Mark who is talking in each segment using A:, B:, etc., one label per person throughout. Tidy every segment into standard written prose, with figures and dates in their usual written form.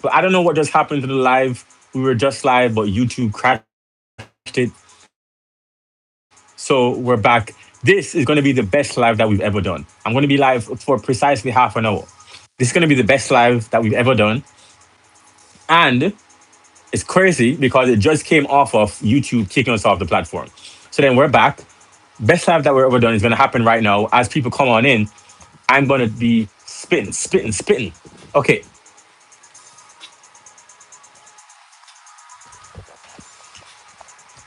A: But I don't know what just happened to the live. We were just live, but YouTube crashed it. So we're back. This is going to be the best live that we've ever done. I'm going to be live for precisely half an hour. This is going to be the best live that we've ever done. And it's crazy because it just came off of YouTube kicking us off the platform. So then we're back. Best live that we've ever done is going to happen right now. As people come on in, I'm going to be spitting, spitting, spitting. Okay.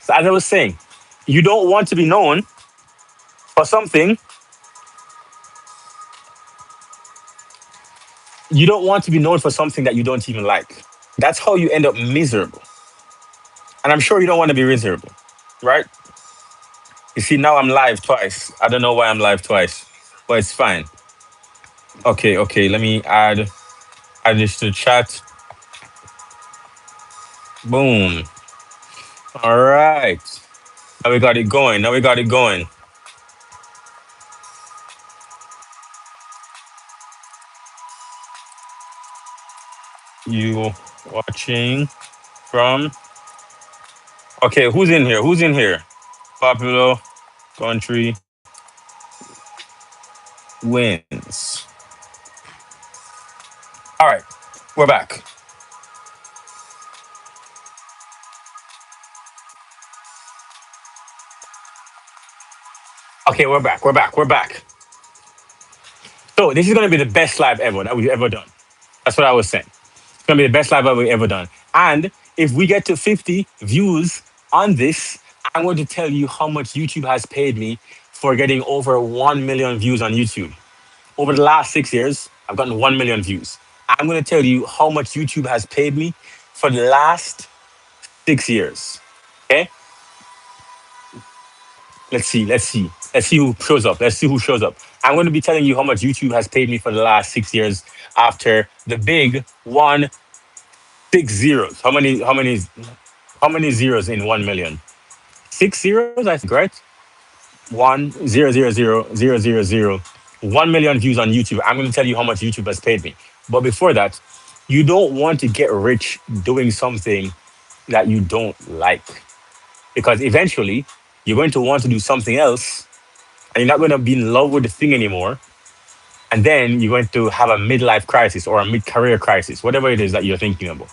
A: So as I was saying, you don't want to be known for something. You don't want to be known for something that you don't even like. That's how you end up miserable. And I'm sure you don't want to be miserable, right? You see, now I'm live twice. I don't know why I'm live twice, but it's fine. Okay, okay. Let me add this to the chat. Boom. All right. Now we got it going. Now we got it going. You watching from? Okay, who's in here? Who's in here? Popular country wins. All right, we're back. Okay, we're back. We're back. We're back. So this is gonna be the best live ever that we've ever done. That's what I was saying. It's gonna be the best live that we've ever done. And if we get to 50 views on this, I'm going to tell you how much YouTube has paid me for getting over 1 million views on YouTube. Over the last 6 years, I've gotten 1 million views. I'm going to tell you how much YouTube has paid me for the last 6 years. Okay? Let's see. Let's see. Let's see who shows up. Let's see who shows up. I'm going to be telling you how much YouTube has paid me for the last 6 years after the big 160. How many zeros in 1 million? Six zeros, I think, right? 1 0 0 0 0 0 0 1 million views on YouTube. I'm going to tell you how much YouTube has paid me. But before that, you don't want to get rich doing something that you don't like because eventually you're going to want to do something else and you're not going to be in love with the thing anymore. And then you're going to have a midlife crisis or a mid career crisis, whatever it is that you're thinking about.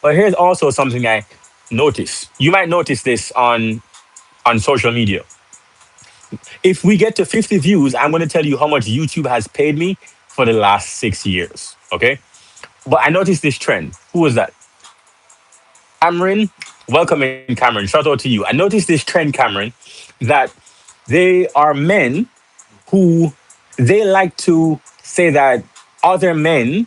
A: But here's also something I notice. You might notice this on social media. If we get to 50 views, I'm going to tell you how much YouTube has paid me for the last 6 years. Okay. But I noticed this trend. Who was that? Cameron. Welcome in, Cameron. Shout out to you. I noticed this trend, Cameron, that they are men who they like to say that other men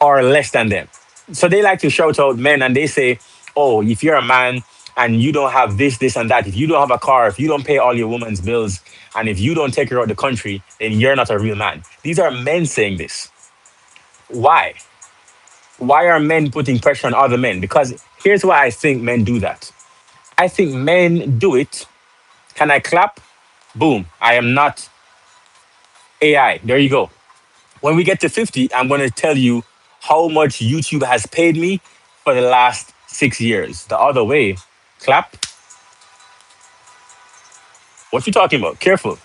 A: are less than them. So they like to shout out men and they say, oh, if you're a man and you don't have this, this, and that, if you don't have a car, if you don't pay all your woman's bills, and if you don't take her out of the country, then you're not a real man. These are men saying this. Why? Why are men putting pressure on other men? Because here's why I think men do that. I think men do it. Can I clap? Boom. I am not AI. There you go. When we get to 50, I'm going to tell you how much YouTube has paid me for the last 6 years. The other way, clap. What you talking about? Careful.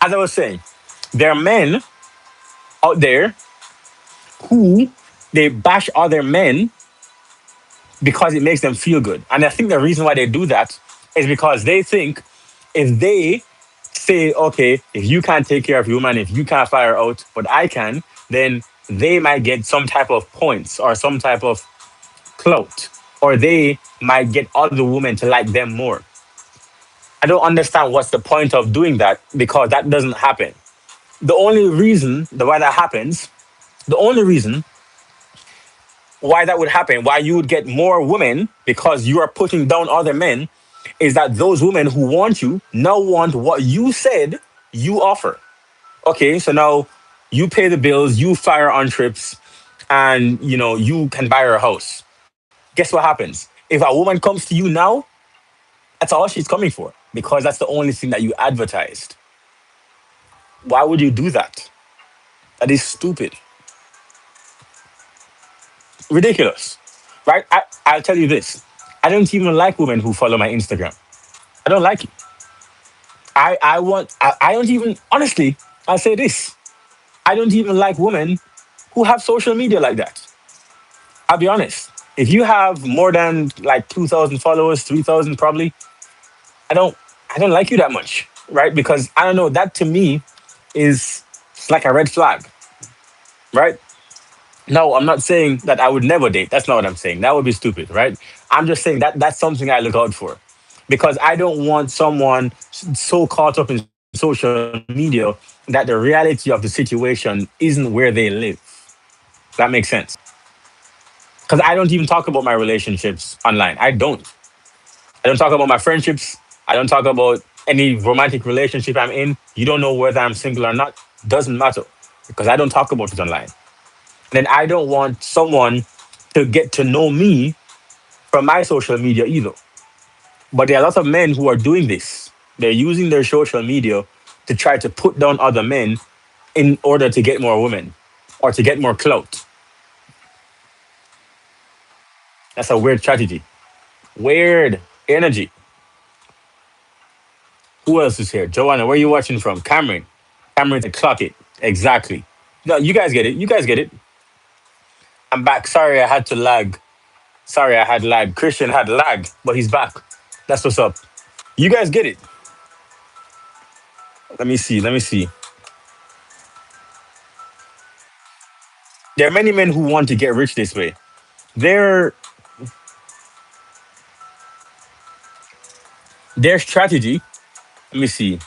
A: As I was saying, there are men out there who they bash other men because it makes them feel good. And I think the reason why they do that is because they think if they say, okay, if you can't take care of your woman, if you can't fire her out, but I can, then they might get some type of points or some type of clout, or they might get other women to like them more. I don't understand what's the point of doing that because that doesn't happen. The only reason why that happens, the only reason why that would happen, why you would get more women because you are putting down other men, is that those women who want you now want what you said you offer. Okay, so now you pay the bills, you fire on trips, and you can buy her a house. Guess what happens? If a woman comes to you now, that's all she's coming for because that's the only thing that you advertised. Why would you do that? That is stupid. Ridiculous, right? I'll tell you this. I don't even like women who follow my Instagram. I don't like it. I don't even, honestly, I'll say this. I don't even like women who have social media like that. I'll be honest. If you have more than like 2,000 followers, 3,000 probably, I don't I don't like you that much, right? Because I don't know, that to me is it's like a red flag, right? No, I'm not saying that I would never date. That's not what I'm saying. That would be stupid, right? I'm just saying that that's something I look out for because I don't want someone so caught up in social media that the reality of the situation isn't where they live. That makes sense. Because I don't even talk about my relationships online. I don't. I don't talk about my friendships. I don't talk about any romantic relationship I'm in. You don't know whether I'm single or not. Doesn't matter because I don't talk about it online. Then I don't want someone to get to know me from my social media either. But there are lots of men who are doing this. They're using their social media to try to put down other men in order to get more women or to get more clout. That's a weird strategy. Weird energy. Who else is here? Joanna, where are you watching from? Cameron. Cameron to clock it. Exactly. No, you guys get it. You guys get it. I'm back. Sorry, I had to lag. Sorry, I had lag. Christian had lag, but he's back. That's what's up. You guys get it. Let me see. Let me see. There are many men who want to get rich this way. Their their strategy. Let me see.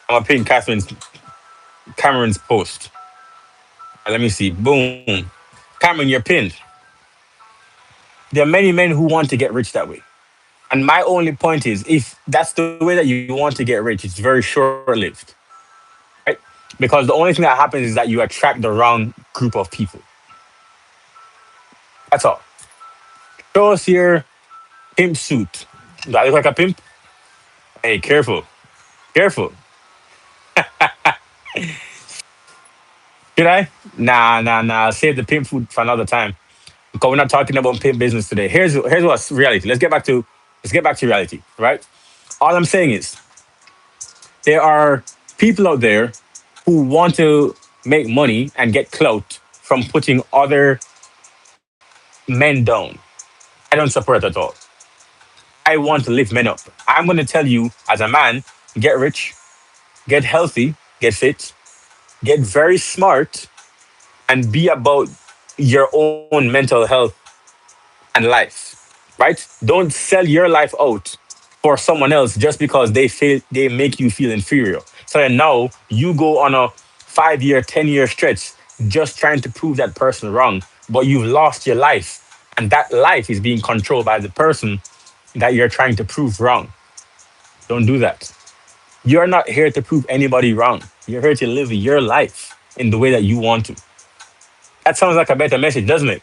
A: I'm gonna pin Cameron's post. Let me see. Boom. Cameron, you're pinned. There are many men who want to get rich that way. And my only point is, if that's the way that you want to get rich, it's very short lived, right? Because the only thing that happens is that you attract the wrong group of people. That's all. Show us your pimp suit. Do I look like a pimp? Hey, careful. Careful. Should I? Nah, nah, nah. Save the pimp food for another time. Because we're not talking about pimp business today. Here's what's reality. Let's get back to reality, right? All I'm saying is there are people out there who want to make money and get clout from putting other men down. I don't support that at all. I want to lift men up. I'm going to tell you, as a man, get rich, get healthy, get fit, get very smart, and be about your own mental health and life, right? Don't sell your life out for someone else just because they make you feel inferior. So then now you go on a 5 year, 10 year stretch just trying to prove that person wrong, but you've lost your life, and that life is being controlled by the person that you're trying to prove wrong. Don't do that. You're not here to prove anybody wrong. You're here to live your life in the way that you want to. That sounds like a better message, doesn't it?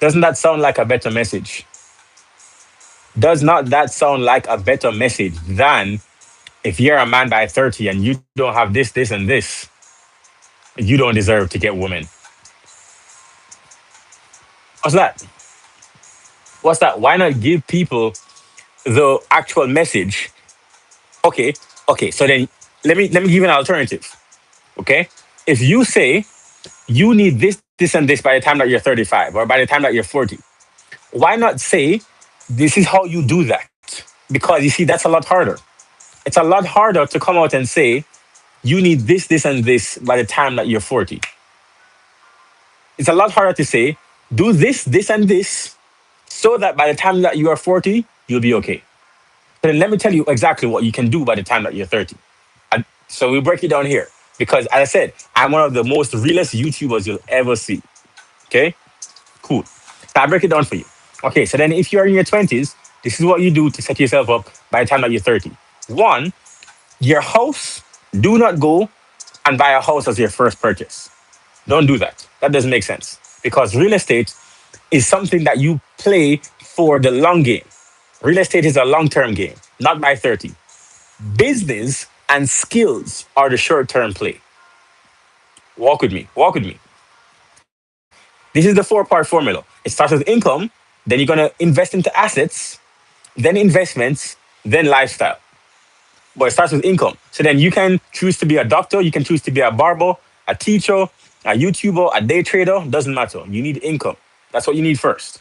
A: Doesn't that sound like a better message? Does not that sound like a better message than if you're a man by 30 and you don't have this, this, and this, you don't deserve to get women? What's that? What's that? Why not give people the actual message? Okay, okay, so then let me give you an alternative. Okay? If you say you need this, this, and this by the time that you're 35 or by the time that you're 40, why not say this is how you do that? Because you see, that's a lot harder. It's a lot harder to come out and say you need this, this, and this by the time that you're 40. It's a lot harder to say do this, this, and this so that by the time that you are 40, you'll be okay. So then let me tell you exactly what you can do by the time that you're 30. So we break it down here because, as I said, I'm one of the most realest YouTubers you'll ever see. Okay, cool. So I break it down for you. Okay, so then if you're in your 20s, this is what you do to set yourself up by the time that you're 30. One, your house, do not go and buy a house as your first purchase. Don't do that. That doesn't make sense because real estate is something that you play for the long game. Real estate is a long term game, not by 30. Business and skills are the short term play. Walk with me. Walk with me. This is the four-part formula. It starts with income, then you're gonna invest into assets, then investments, then lifestyle. But it starts with income. So then you can choose to be a doctor, you can choose to be a barber, a teacher, a YouTuber, a day trader, doesn't matter. You need income. That's what you need first.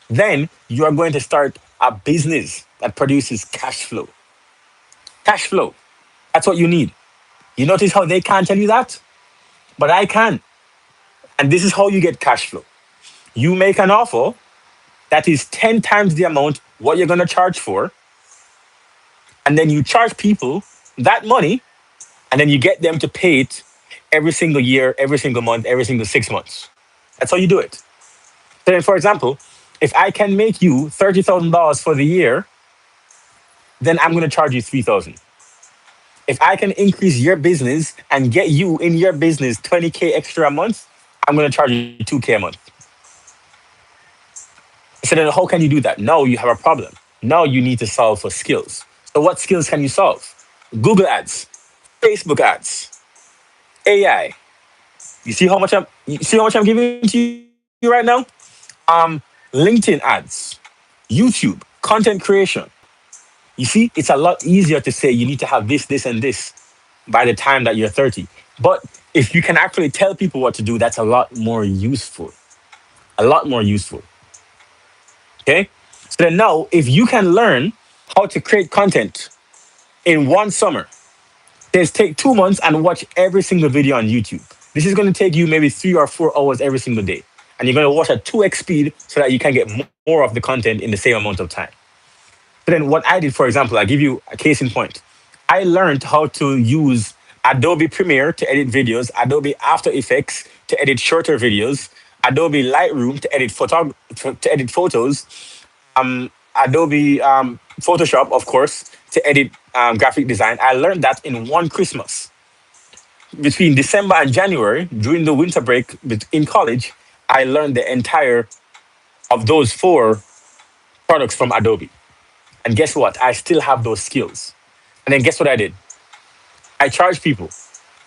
A: Then you are going to start a business that produces cash flow. Cash flow. That's what you need. You notice how they can't tell you that? But I can. And this is how you get cash flow. You make an offer that is 10 times the amount what you're going to charge for, and then you charge people that money, and then you get them to pay it every single year, every single month, every single 6 months. That's how you do it. So then, for example, if I can make you $30,000 for the year, then I'm going to charge you 3,000. If I can increase your business and get you in your business 20K extra a month, I'm going to charge you 2K a month. So then how can you do that? Now you have a problem. Now you need to solve for skills. So what skills can you solve? Google ads, Facebook ads, AI. You see how much I'm giving to you right now? LinkedIn ads, YouTube, content creation. You see, it's a lot easier to say you need to have this, this, and this by the time that you're 30. But if you can actually tell people what to do, that's a lot more useful. A lot more useful. Okay? So then now, if you can learn how to create content in one summer, just take 2 months and watch every single video on YouTube. This is going to take you maybe 3 or 4 hours every single day. And you're going to watch at 2x speed so that you can get more of the content in the same amount of time. So then what I did, for example, I'll give you a case in point. I learned how to use Adobe Premiere to edit videos, Adobe After Effects to edit shorter videos, Adobe Lightroom to edit photos, Adobe Photoshop, of course, to edit graphic design. I learned that in one Christmas. Between December and January, during the winter break in college, I learned the entire of those four products from Adobe. And guess what? I still have those skills. And then guess what I did? I charge people.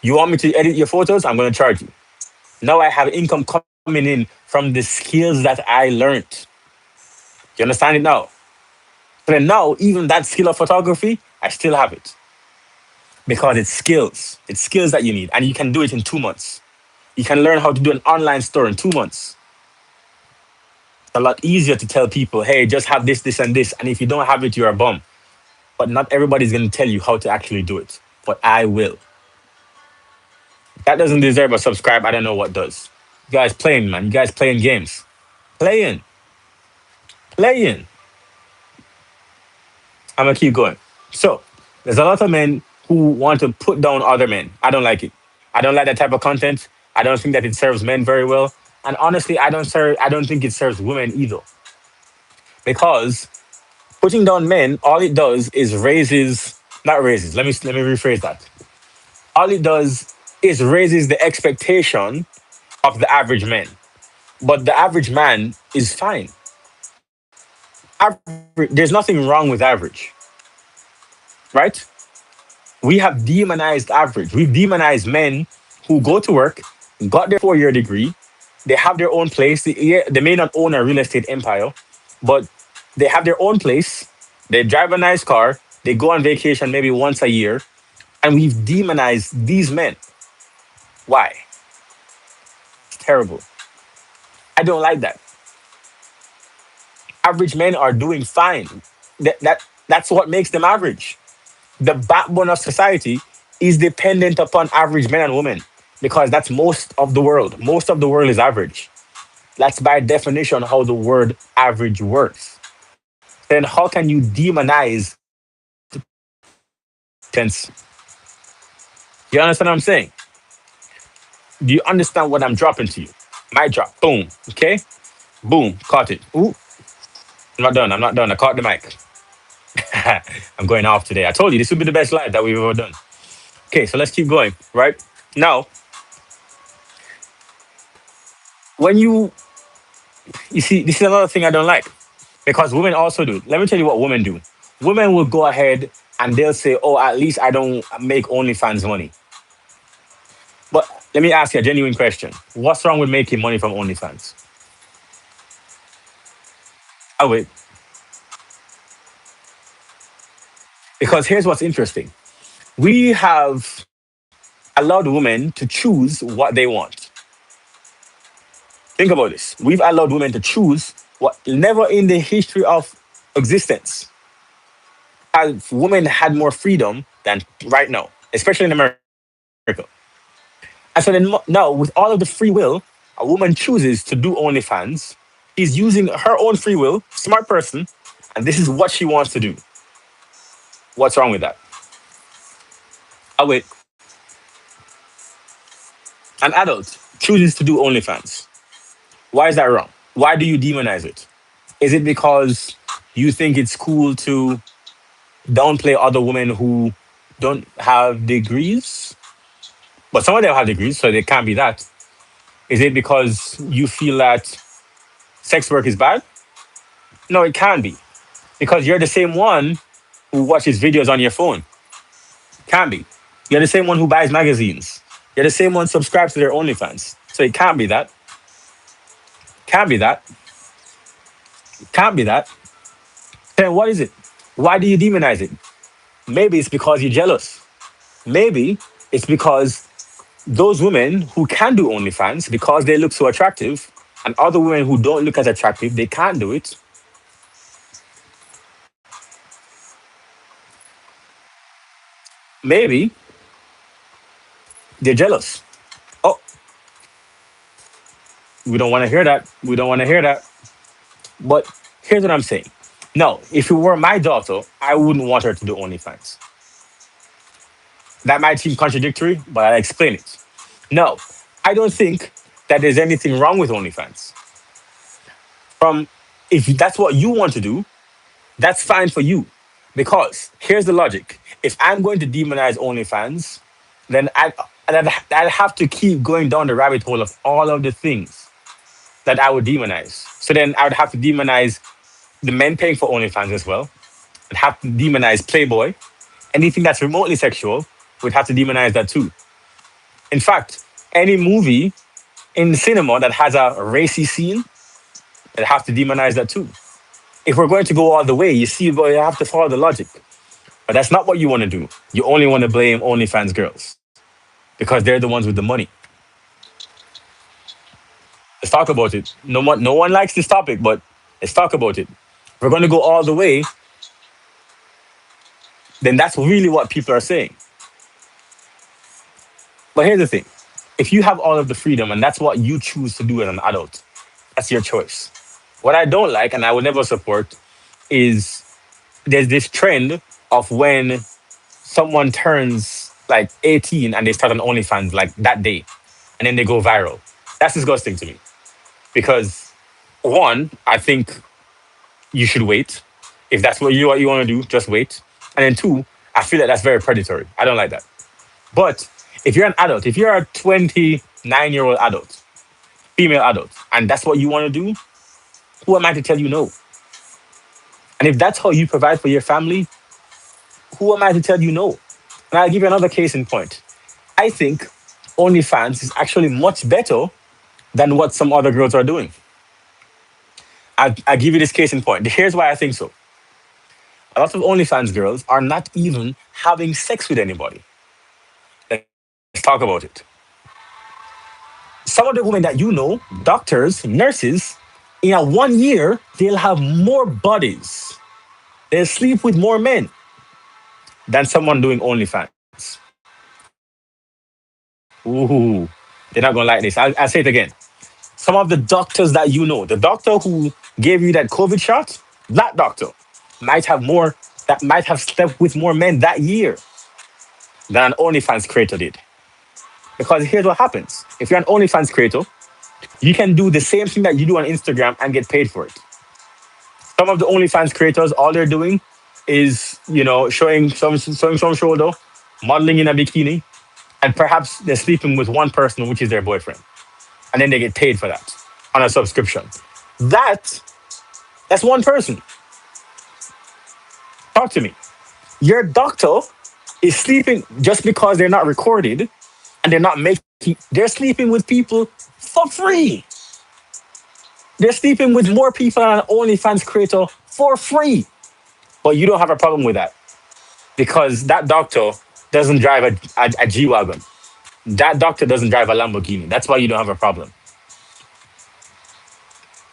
A: You want me to edit your photos? I'm going to charge you. Now I have income coming in from the skills that I learned. You understand it now? So then now, even that skill of photography, I still have it because it's skills. It's skills that you need, and you can do it in 2 months. You can learn how to do an online store in 2 months. It's a lot easier to tell people, hey, just have this, this, and this. And if you don't have it, you're a bum. But not everybody's going to tell you how to actually do it. But I will. If that doesn't deserve a subscribe, I don't know what does. You guys playing, man. You guys playing games. Playing. Playing. I'm going to keep going. So, there's a lot of men who want to put down other men. I don't like it. I don't like that type of content. I don't think that it serves men very well. And honestly, I don't think it serves women either. Because putting down men, all it does is raises, not raises, let me rephrase that. All it does is raises the expectation of the average man. But the average man is fine. There's nothing wrong with average, right? We have demonized average. We've demonized men who go to work, got their 4 year degree, they have their own place. Yeah, they may not own a real estate empire, but they have their own place. They drive a nice car. They go on vacation maybe once a year. And we've demonized these men. Why? It's terrible. I don't like that. Average men are doing fine. That's what makes them average. The backbone of society is dependent upon average men and women because that's most of the world. Most of the world is average. That's by definition how the word average works. Then how can you demonize tense? You understand what I'm saying? Do you understand what I'm dropping to you? My drop. Boom. Okay? Boom. Caught it. Ooh. I'm not done. I'm not done. I caught the mic. I'm going off today. I told you this would be the best live that we've ever done. Okay, so let's keep going, right? Now, when you see, this is another thing I don't like because women also do. Let me tell you what women do. Women will go ahead and they'll say, "Oh, at least I don't make OnlyFans money." But let me ask you a genuine question: what's wrong with making money from OnlyFans? Oh wait, because here's what's interesting: we have allowed women to choose what they want. Think about this: we've allowed women to choose what never in the history of existence have women had more freedom than right now, especially in America. And so then now, with all of the free will, a woman chooses to do OnlyFans. She's using her own free will, smart person, and this is what she wants to do. What's wrong with that? Oh, wait. An adult chooses to do OnlyFans. Why is that wrong? Why do you demonize it? Is it because you think it's cool to downplay other women who don't have degrees? But some of them have degrees, so they can't be that. Is it because you feel that sex work is bad? No, it can't be. Because you're the same one who watches videos on your phone. Can't be. You're the same one who buys magazines. You're the same one subscribes to their OnlyFans. So it can't be that. Can't be that. Can't be that. Then what is it? Why do you demonize it? Maybe it's because you're jealous. Maybe it's because those women who can do OnlyFans because they look so attractive, and other women who don't look as attractive, they can't do it. Maybe they're jealous. Oh, we don't want to hear that. We don't want to hear that. But here's what I'm saying. No, if it were my daughter, I wouldn't want her to do OnlyFans. That might seem contradictory, but I'll explain it. No, I don't think that there's anything wrong with OnlyFans. From if that's what you want to do, that's fine for you. Because here's the logic: if I'm going to demonize OnlyFans, then I'd have to keep going down the rabbit hole of all of the things that I would demonize. So then I would have to demonize the men paying for OnlyFans as well. I'd have to demonize Playboy. Anything that's remotely sexual, we'd have to demonize that too. In fact, any movie in cinema that has a racy scene, I'd have to demonize that too. If we're going to go all the way, you see, but you have to follow the logic. But that's not what you want to do. You only want to blame OnlyFans girls because they're the ones with the money. Let's talk about it. No one likes this topic, but let's talk about it. If we're going to go all the way, then that's really what people are saying. But here's the thing: if you have all of the freedom and that's what you choose to do as an adult, that's your choice. What I don't like and I would never support is there's this trend of when someone turns like 18 and they start on OnlyFans like that day and then they go viral. That's disgusting to me because one, I think you should wait. If that's what you want to do, just wait. And then two, I feel that that's very predatory. I don't like that. But if you're an adult, if you're a 29-year-old adult, female adult, and that's what you want to do, who am I to tell you no? And if that's how you provide for your family, who am I to tell you no? And I'll give you another case in point. I think OnlyFans is actually much better than what some other girls are doing. I'll give you this case in point. Here's why I think so. A lot of OnlyFans girls are not even having sex with anybody. Let's talk about it. Some of the women that you know, doctors, nurses, in a 1 year, they'll have more bodies. They'll sleep with more men than someone doing OnlyFans. Ooh, they're not gonna like this. I'll say it again. Some of the doctors that you know, the doctor who gave you that COVID shot, that doctor might have more, that might have slept with more men that year than an OnlyFans creator did. Because here's what happens: if you're an OnlyFans creator, you can do the same thing that you do on Instagram and get paid for it. Some of the OnlyFans creators, all they're doing is, showing some shoulder, modeling in a bikini, and perhaps they're sleeping with one person, which is their boyfriend, and then they get paid for that on a subscription. That that's one person. Talk to me. Your doctor is sleeping just because they're not recorded and they're not making, they're sleeping with people for free. They're sleeping with more people than an OnlyFans creator for free. But you don't have a problem with that because that doctor doesn't drive a G Wagon. That doctor doesn't drive a Lamborghini. That's why you don't have a problem.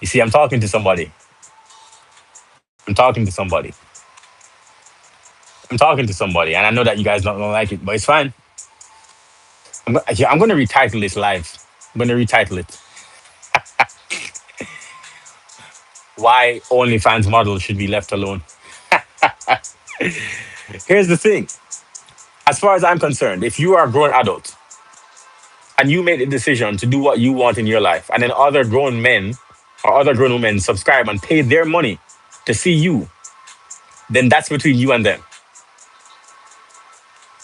A: You see, I'm talking to somebody. I'm talking to somebody. I'm talking to somebody. And I know that you guys don't like it, but it's fine. Yeah, I'm going to retitle this live. I'm going to retitle it Why OnlyFans models should be left alone. Here's the thing. As far as I'm concerned, if you are a grown adult and you made a decision to do what you want in your life, and then other grown men or other grown women subscribe and pay their money to see you, then that's between you and them.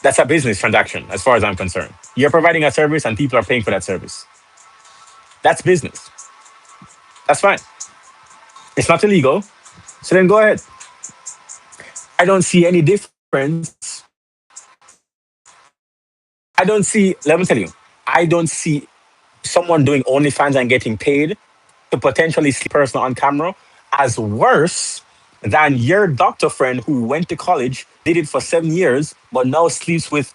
A: That's a business transaction, as far as I'm concerned. You're providing a service and people are paying for that service. That's business. That's fine. It's not illegal. So then go ahead. I don't see any difference. I don't see, let me tell you, I don't see someone doing OnlyFans and getting paid to potentially see a person on camera as worse than your doctor friend who went to college, did it for 7 years, but now sleeps with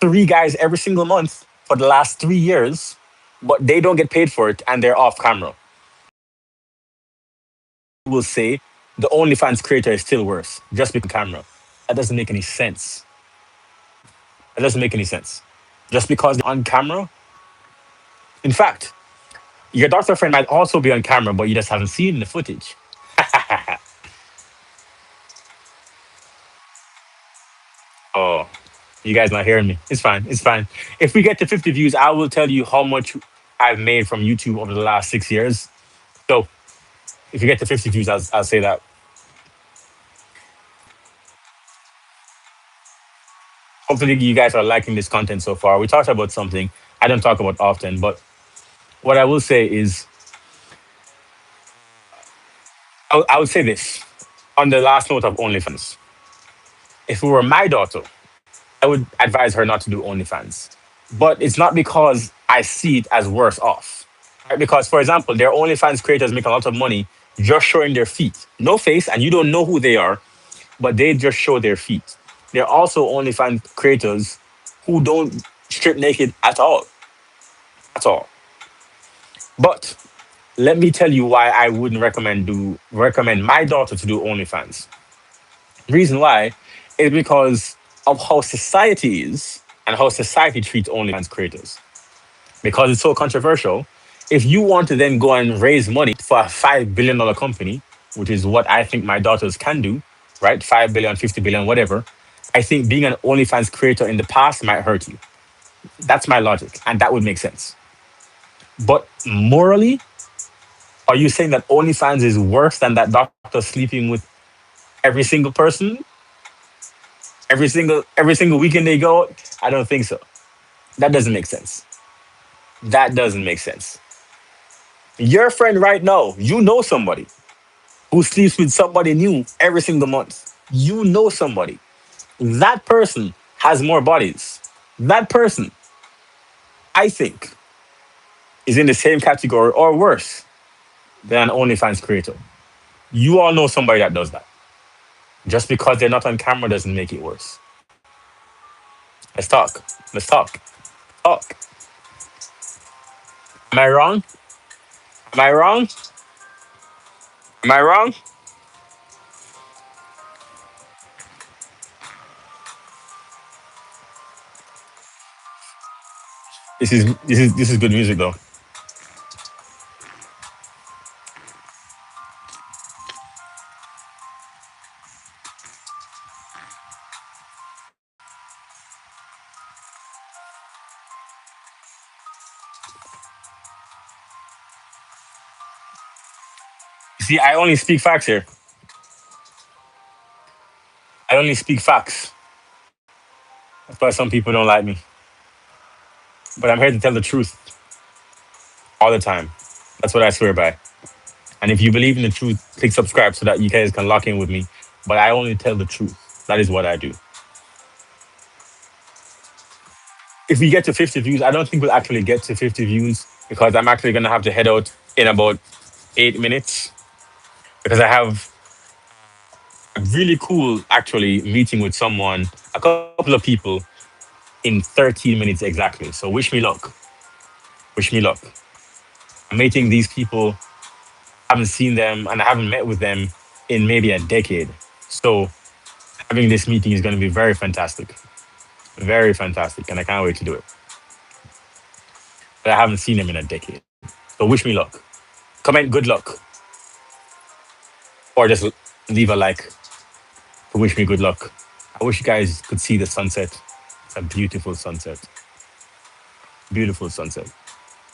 A: three guys every single month for the last 3 years, but they don't get paid for it and they're off camera. Will say the OnlyFans creator is still worse just because camera. That doesn't make any sense. That doesn't make any sense. Just because they're on camera. In fact, your doctor friend might also be on camera, but you just haven't seen the footage. Oh, you guys not hearing me? It's fine. It's fine. If we get to 50 views, I will tell you how much I've made from YouTube over the last 6 years. So if you get to 50 views, I'll say that. Hopefully, you guys are liking this content so far. We talked about something I don't talk about often, but what I will say is, I would say this on the last note of OnlyFans. If it were my daughter, I would advise her not to do OnlyFans. But it's not because I see it as worse off. Right? Because, for example, there are OnlyFans creators make a lot of money just showing their feet. No face, and you don't know who they are, but they just show their feet. There are also OnlyFans creators who don't strip naked at all. At all. But let me tell you why I wouldn't recommend my daughter to do OnlyFans. Reason why is because of how society is and how society treats OnlyFans creators. Because it's so controversial, if you want to then go and raise money for a $5 billion company, which is what I think my daughters can do, right? 5 billion, 50 billion, whatever. I think being an OnlyFans creator in the past might hurt you. That's my logic, and that would make sense. But morally, are you saying that OnlyFans is worse than that doctor sleeping with every single person, every single weekend they go? I don't think so. That doesn't make sense. That doesn't make sense. Your friend right now, you know somebody who sleeps with somebody new every single month. You know somebody. That person has more bodies. That person, I think, is in the same category or worse than an OnlyFans creator. You all know somebody that does that. Just because they're not on camera doesn't make it worse. Let's talk. Let's talk. Talk. Am I wrong? Am I wrong? Am I wrong? This is good music though. See, I only speak facts here. I only speak facts. That's why some people don't like me. But I'm here to tell the truth all the time. That's what I swear by. And if you believe in the truth, click subscribe so that you guys can lock in with me but I only tell the truth. That is what I do. If we get to 50 views, I don't think we'll actually get to 50 views because I'm actually going to have to head out in about 8 minutes because I have a really cool, actually, meeting with someone, a couple of people in 13 minutes exactly. So wish me luck. Wish me luck. I'm meeting these people. I haven't seen them and I haven't met with them in maybe a decade. So having this meeting is going to be very fantastic. Very fantastic. And I can't wait to do it. But I haven't seen them in a decade. So wish me luck. Comment good luck or just leave a like to wish me good luck. I wish you guys could see the sunset. It's a beautiful sunset. Beautiful sunset.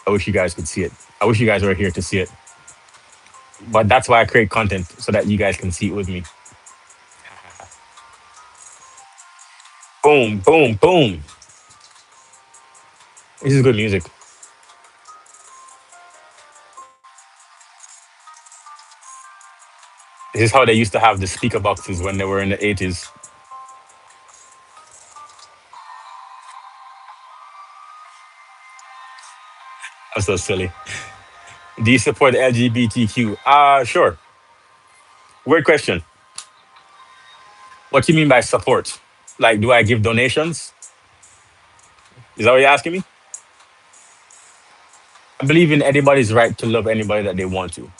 A: I wish you guys could see it. I wish you guys were here to see it. But that's why I create content so that you guys can see it with me. Boom, boom, boom. This is good music. This is how they used to have the speaker boxes when they were in the 80s. I'm so silly. Do you support LGBTQ? Sure. Weird question. What do you mean by support? Like, do I give donations? Is that what you're asking me? I believe in anybody's right to love anybody that they want to.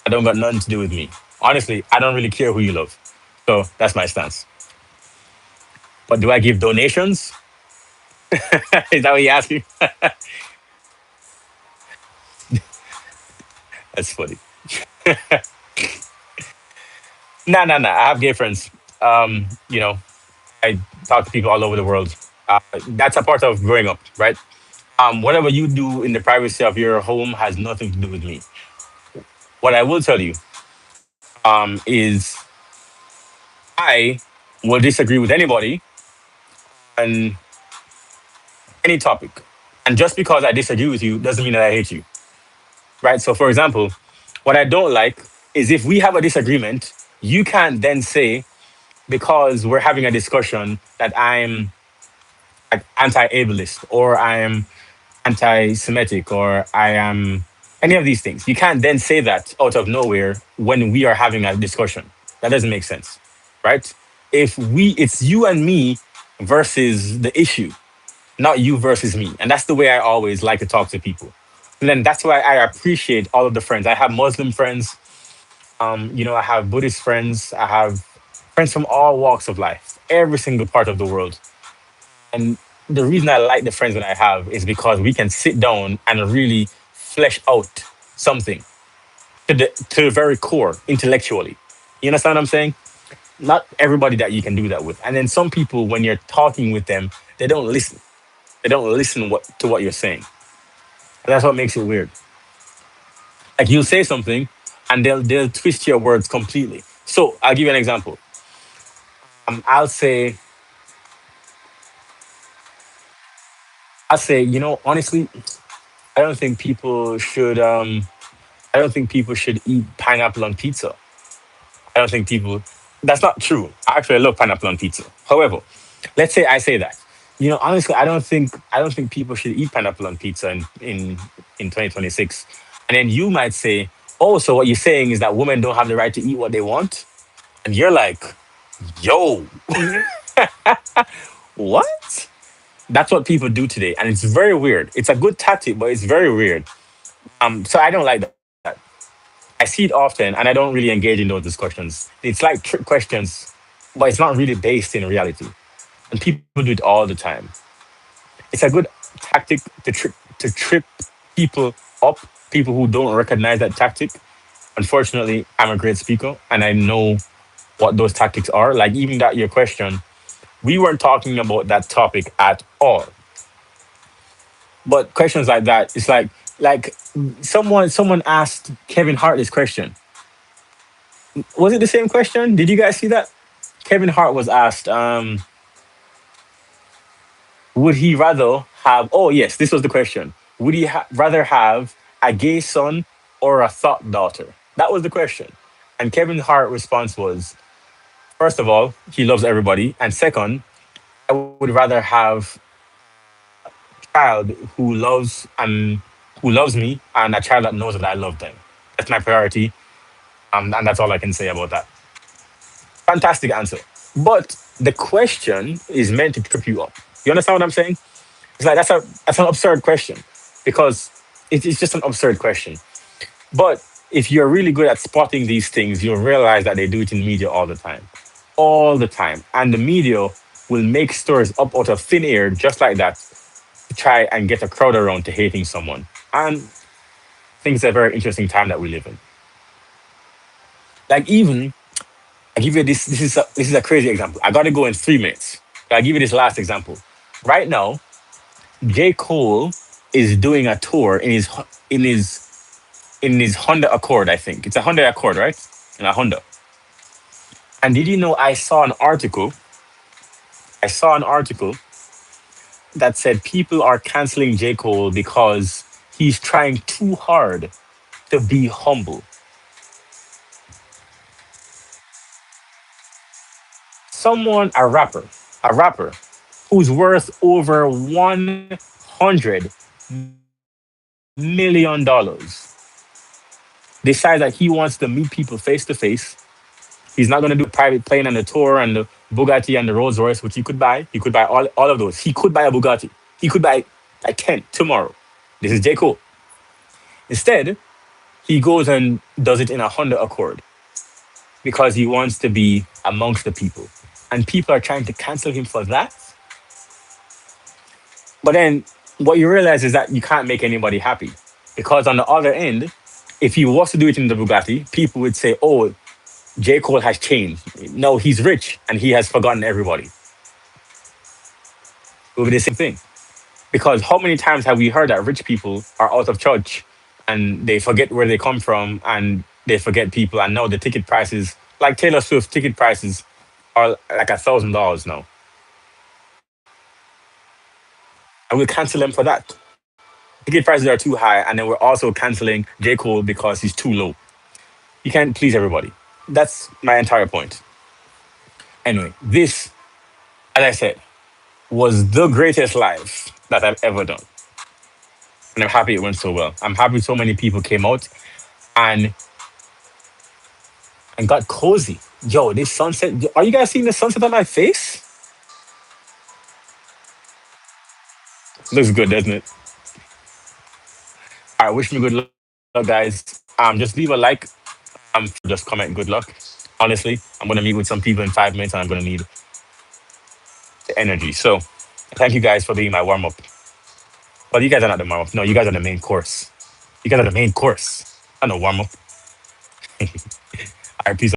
A: I don't got nothing to do with me. Honestly, I don't really care who you love. So that's my stance. But do I give donations? Is that what you're asking? That's funny. Nah, nah, nah. I have gay friends. You know, I talk to people all over the world. That's a part of growing up, right? Whatever you do in the privacy of your home has nothing to do with me. What I will tell you is I will disagree with anybody on any topic. And just because I disagree with you doesn't mean that I hate you, right? So, for example, what I don't like is if we have a disagreement, you can't then say, because we're having a discussion, that I'm like anti-ableist or I am anti-Semitic or I am any of these things. You can't then say that out of nowhere when we are having a discussion. That doesn't make sense, right? If we, it's you and me versus the issue, not you versus me, and that's the way I always like to talk to people. And then that's why I appreciate all of the friends. I have Muslim friends, I have Buddhist friends, I have friends from all walks of life, every single part of the world. And the reason I like the friends that I have is because we can sit down and really flesh out something to the very core intellectually. You understand what I'm saying? Not everybody that you can do that with. And then some people, when you're talking with them, they don't listen. They don't listen to what you're saying. And that's what makes it weird. Like you'll say something and they'll twist your words completely. So I'll give you an example. I'll say, honestly, I don't think people should I don't think people should eat pineapple on pizza. I don't think people. That's not true. I actually love pineapple on pizza. However, let's say I say that. Honestly, I don't think people should eat pineapple on pizza in 2026. And then you might say, "Oh, so what you're saying is that women don't have the right to eat what they want?" And you're like, "Yo, what?" That's what people do today, and it's very weird. It's a good tactic, but it's very weird. So I don't like that. I see it often, and I don't really engage in those discussions. It's like trick questions, but it's not really based in reality. And people do it all the time. It's a good tactic to trip people up, people who don't recognize that tactic. Unfortunately, I'm a great speaker, and I know what those tactics are. Like even that your question, we weren't talking about that topic at all. But questions like that, it's like someone asked Kevin Hart this question. Was it the same question? Did you guys see that? Kevin Hart was asked, would he rather have? Oh yes, this was the question. Would he rather have a gay son or a thought daughter? That was the question. And Kevin Hart's response was, First of all, he loves everybody, and second, I would rather have child who loves me and a child that knows that I love them. That's my priority, and that's all I can say about that. Fantastic answer. But the question is meant to trip you up. You understand what I'm saying? It's like that's an absurd question because it's just an absurd question. But if you're really good at spotting these things, you'll realize that they do it in media all the time, and the media will make stories up out of thin air just like that to try and get a crowd around to hating someone. And I think it's a very interesting time that we live in. Like even I give you this. This is a crazy example. I got to go in 3 minutes. I give you this last example. Right now, J. Cole is doing a tour in his Honda Accord. I think it's a Honda Accord, right? In a Honda. And did you know I saw an article? I saw an article that said people are canceling J. Cole because he's trying too hard to be humble. Someone, a rapper who's worth over $100 million decides that he wants to meet people face to face. He's not going to do private plane and the tour and the Bugatti and the Rolls Royce, which he could buy. He could buy all of those. He could buy a Bugatti. He could buy like 10 tomorrow. This is J. Cole. Instead, he goes and does it in a Honda Accord because he wants to be amongst the people. And people are trying to cancel him for that. But then what you realize is that you can't make anybody happy. Because on the other end, if he was to do it in the Bugatti, people would say, oh, J. Cole has changed. No, he's rich and he has forgotten everybody. It will be the same thing. Because how many times have we heard that rich people are out of touch and they forget where they come from and they forget people and now the ticket prices, like Taylor Swift ticket prices, are like $1,000 now. And we'll cancel them for that. Ticket prices are too high, and then we're also canceling J. Cole because he's too low. You can't please everybody. That's my entire point. Anyway, this, as I said, was the greatest live that I've ever done. And I'm happy it went so well. I'm happy so many people came out and and got cozy. Yo, this sunset. Are you guys seeing the sunset on my face? Looks good, doesn't it? All right, wish me good luck, guys. Just leave a like. Just comment good luck. Honestly, I'm gonna meet with some people in 5 minutes, and I'm gonna need the energy. So, thank you guys for being my warm up. But you guys are not the warm up. No, you guys are the main course. You guys are the main course. I know warm up. All right, peace.